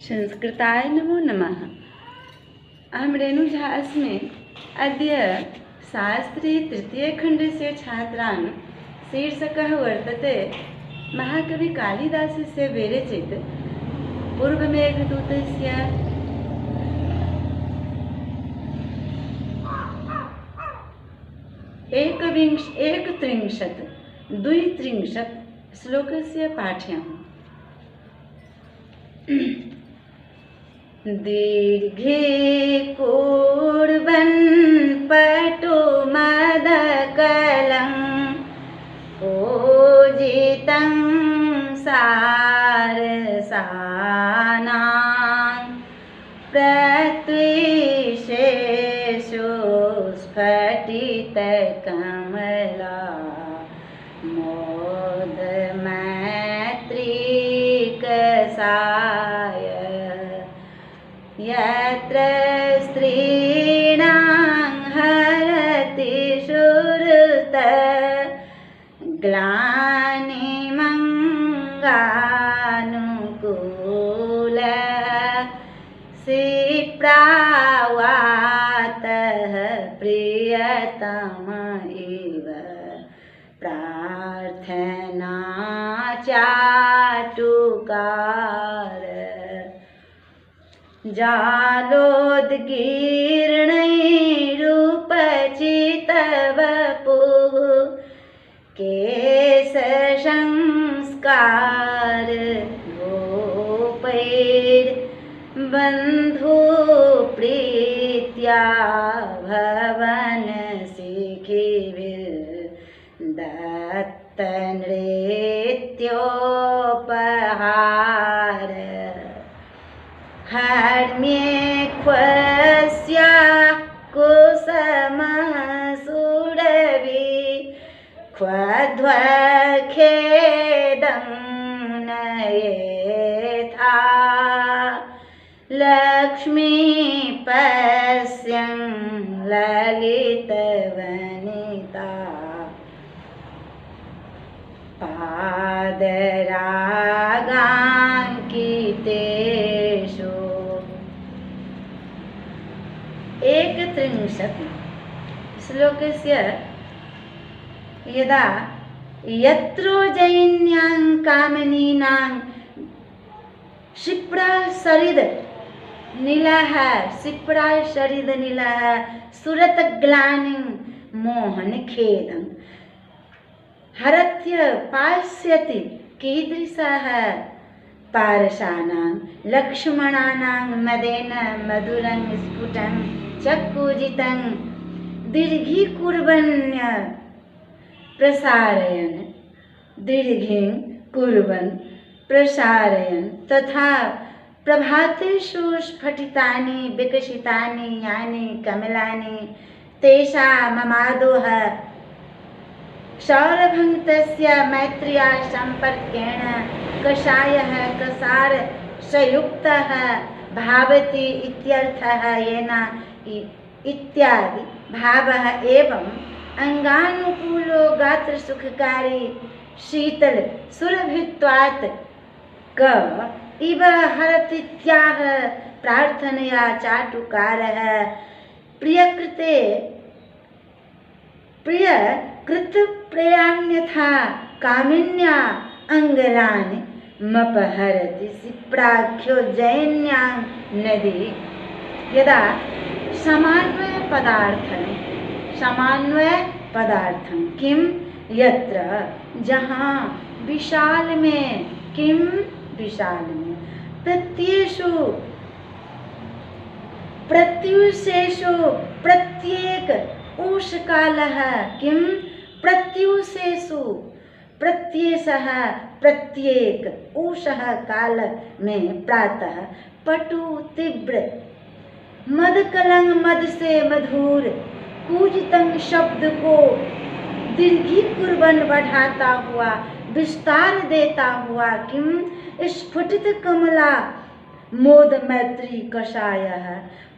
संस्कृताय नमो नमः। अहं रेणुजा अस्मि। अद्य शास्त्री तृतीयखण्डस्य छात्रान् शीर्षकः वर्तते महाकविकालिदासस्य विरचित पूर्वमेघदूतस्य एकत्रिंशत् श्लोकस्य पाठ्यम्। दीर्घे कुर्वन् पटु मदकलं पूजितं सारसानां प्रत्विशेषु स्फटितकमला मोदमैत्रीकसाय यत्र स्त्रीणां हरति शुरुत ग्लानिमङ्गानुकूल सिप्रावातः प्रियतम इव प्रार्थना चाटुकार जालोद्गीर्णैरुपचितवपुः केशसंस्कार गोपैर्बन्धुप्रीत्या भवनशिखिभिर्दत्तनृत्योपहार हर्म्येऽख्वस्या कुसमसुरभि क्वध्वखेदं नयेथा लक्ष्मीपस्यं ललितवनिता पादरागाङ्कितेषु। 31 श्लोकस्य यदा यत्रोजयिन्यां कामिनीनां शिप्राशरिदनीलः सुरतग्लानिं मोहनखेदं हरत्य पास्यति कीदृशः पारसानां लक्ष्मणानां मदेन मधुरं स्फुटं चक्षुजितं दीर्घीकुर्वन् प्रसारयन् तथा प्रभातेषु स्फटितानि विकसितानि यानि कमलानि तेषाममादोः सौरभं तस्य मैत्र्या सम्पर्केण कषायः कसारसयुक्तः भावति इत्यर्थः। येन इत्यादि भावः एवं अंगानुकूलो गात्रसुखकारी शीतल सुरभित्वात् क इव हरतीत्याह प्रार्थनया चाटुकारः प्रियकृतप्रियाण्यथा कामिन्या अङ्गलानि मपहरति सिप्राख्यो जयन्यां नदी। यदा समन्वय पदार्थं किम यत्र जहाँ विशाल में किम विशाल में प्रत्युषेषु प्रत्येक ऊषकालः किम प्रत्युषेषु प्रत्येषः प्रत्येक ऊषः काल में प्रातः पटु तीव्र मदकलंग मद से मधुर कूजितंग शब्द को दीर्घीकुर्वन् बढ़ाता हुआ विस्तार देता हुआ किम स्फुटित कमला मोद मैत्री कषायः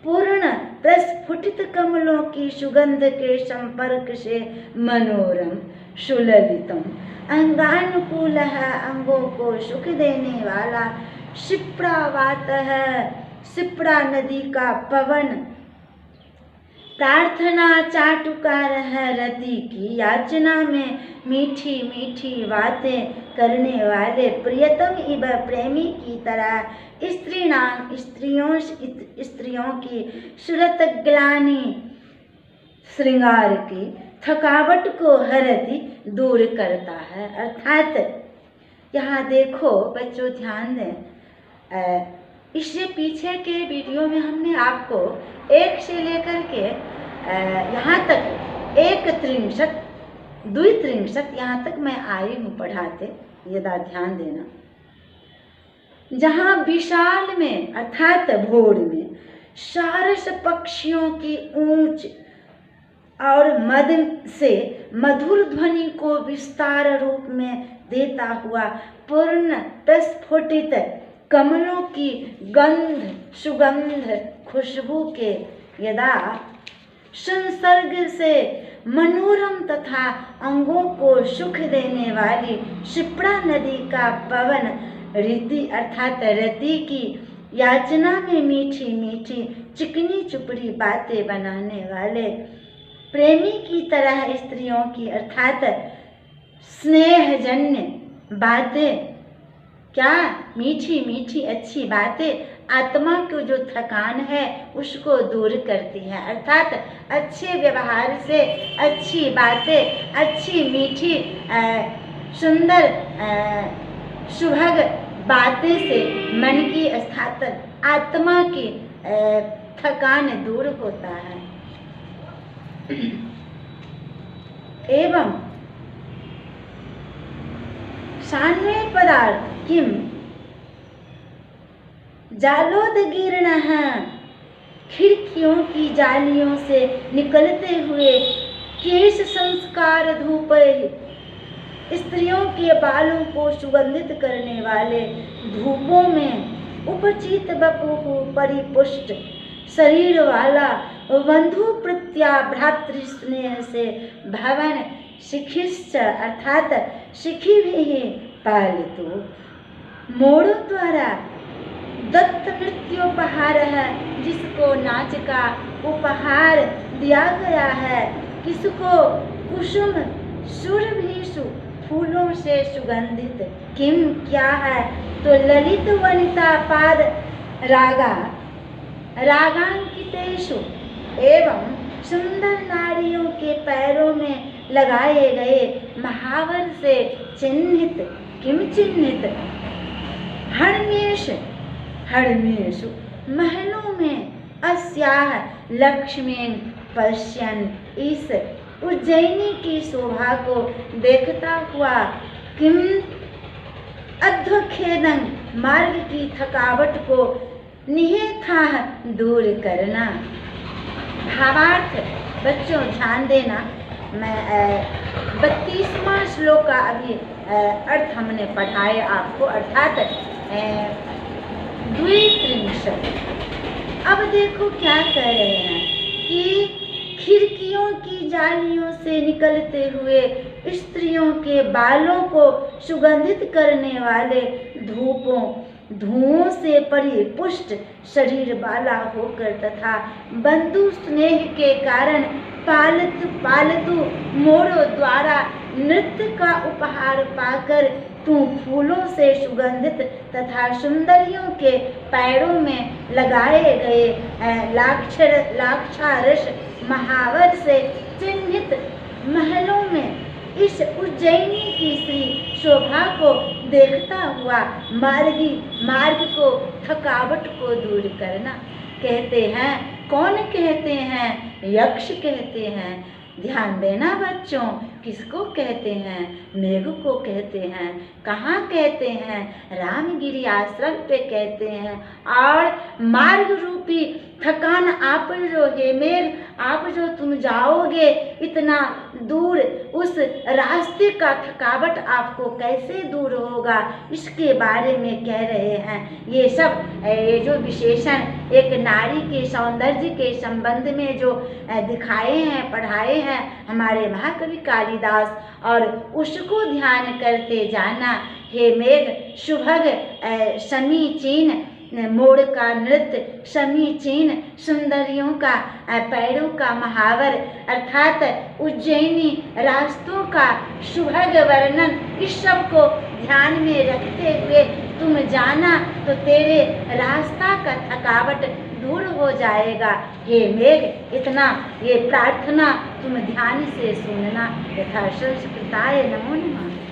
पूर्ण प्रस्फुटित कमलों की सुगंध के संपर्क से मनोरम सुललितम अंगानुकूल अंगों को सुख देने वाला शिप्रावातः, शिप्रा नदी का पवन, प्रार्थना चाटुकारः, रति की याचना में मीठी मीठी बातें करने वाले, प्रियतम इव प्रेमी की तरह, स्त्रियों की सुरत ग्लानि, श्रृंगार की थकावट को हरति, दूर करता है। अर्थात यहाँ देखो बच्चों, ध्यान दें, इससे पीछे के वीडियो में हमने आपको 1 से लेकर के यहाँ तक 1 2 यहाँ तक मैं आई हूँ पढ़ाते, यदा ध्यान देना। जहाँ विशाल में अर्थात भोर में सारस पक्षियों की ऊंच और मद से मधुर ध्वनि को विस्तार रूप में देता हुआ पूर्ण प्रस्फुटित कमलों की गंध सुगंध खुशबू के यदा संसर्ग से मनोरम तथा अंगों को सुख देने वाली शिप्रा नदी का पवन, रीति अर्थात रति की याचना में मीठी मीठी चिकनी चुपड़ी बातें बनाने वाले, प्रेमी की तरह स्त्रियों की अर्थात स्नेहजन्य बातें, क्या मीठी मीठी अच्छी बातें आत्मा को जो थकान है उसको दूर करती है। अर्थात अच्छे व्यवहार से, अच्छी बातें, अच्छी मीठी सुंदर सुभग बातें से मन की अर्थात आत्मा की थकान दूर होता है। एवं सान्वे पदार्थ किम जालोदगीर्णः, खिड़कियों की जालियों से निकलते हुए केश संस्कार धूप, स्त्रियों के बालों को सुगंधित करने वाले धूपों में उपचित बपुः परिपुष्ट शरीर वाला बंधु प्रत्या भ्रातृ स्नेह से भवन शिखिश्च अर्थात शिखी भी पालितु, मोड़ों द्वारा दत्त नृत्योपहार है, जिसको नाच का उपहार दिया गया है, किसको कुसुम सुरभिषु फूलों से सुगंधित, किम क्या है तो ललित वनिता पाद रागा रागांकितेषु एवं सुंदर नारियों के पैरों में लगाए गए महावर से चिन्हित, किम चिन्हित हर्मेषु महलों में अस्याह लक्ष्मीं पश्यन्, इस उज्जैनी की शोभा को देखता हुआ, किम अध्वखेदं मार्ग की थकावट को निहेथा दूर करना। भावार्थ बच्चों ध्यान देना, मैं 32वां श्लोक का अभी अर्थ हमने पढ़ाए आपको, अर्थात 32। अब देखो क्या कह रहे हैं कि खिड़कियों की जालियों से निकलते हुए स्त्रियों के बालों को सुगंधित करने वाले धुओं से परिपुष्ट शरीर वाला होकर तथा बंधु स्नेह के कारण पालतू मोरों द्वारा नृत्य का उपहार पाकर तू फूलों से सुगंधित तथा सुंदरियों के पैरों में लगाए गए लाक्षारस महावर से चिन्हित महलों में इस उज्जैनी की श्री शोभा को देखता हुआ मार्ग को थकावट को दूर करना। कहते हैं, कौन कहते हैं? यक्ष कहते हैं। ध्यान देना बच्चों, किसको कहते हैं? मेघ को कहते हैं। कहाँ कहते हैं? रामगिरी आश्रम पे कहते हैं। और मार्ग रूपी थकान आप जो है मेघ, आप जो तुम जाओगे इतना दूर, उस रास्ते का थकावट आपको कैसे दूर होगा, इसके बारे में कह रहे हैं। ये सब ये जो विशेषण एक नारी के सौंदर्य के संबंध में जो दिखाए हैं, पढ़ाए हैं हमारे महाकवि कालिदास, और उसको ध्यान करते जाना हे मेघ शुभग समीचीन मोड़ का नृत्य, समीचीन सुंदरियों का पैरों का महावर अर्थात उज्जैनी रास्तों का शुभग वर्णन, इस सब को ध्यान में रखते हुए तुम जाना तो तेरे रास्ता का थकावट दूर हो जाएगा। हे मेघ, इतना ये प्रार्थना तुम ध्यान से सुनना। यथा संस्कृताय नमो नमः।